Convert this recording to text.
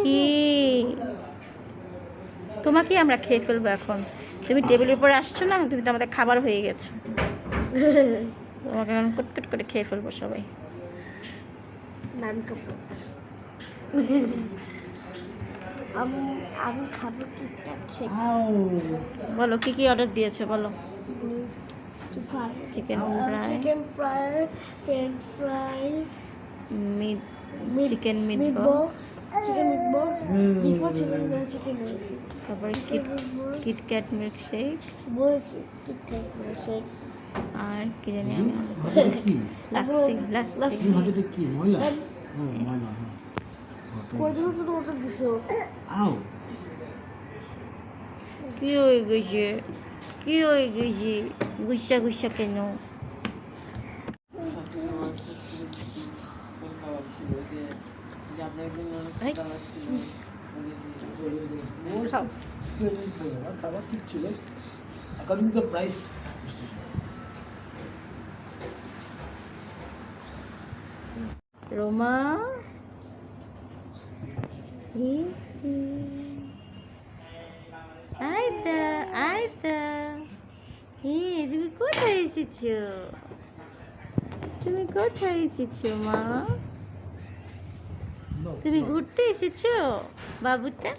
কি তোমাকে আমরা খেয়ে ফেলবো এখন। তুমি টেবিলের উপরে আসছো না, তুমি তো আমাদের খাবার হয়ে গেছো। তোমাকে এখন কুটকুট করে খেয়ে ফেলবো সবাই। আমি খাবো কিটক্যাট শেক। বলো কি কি অর্ডার দিয়েছো বলো। Chicken fry, French fries, meet chicken meat chicken meat box, before chicken রয়েছে। তারপরে কিটক্যাট মিল্কশেক বলছি কিটক্যাট মিল্কশেক। আর কি জানি আমি লাস্সি লাস্সি কি ময়লা? ময়লা কয়জন তো অর্ডার দিছো? কি হয়ে গেছে, কি হয়ে গেছে, গুসা গুসা কেন? খাবার ঠিক ছিল অ্যাকর্ডিং টু দ্য প্রাইস। রোমা আয়দা আয়দা, তুমি কোথায় এসেছো? তুমি কোথায় এসেছো মা? তুমি ঘুরতে এসেছো বাবুটা?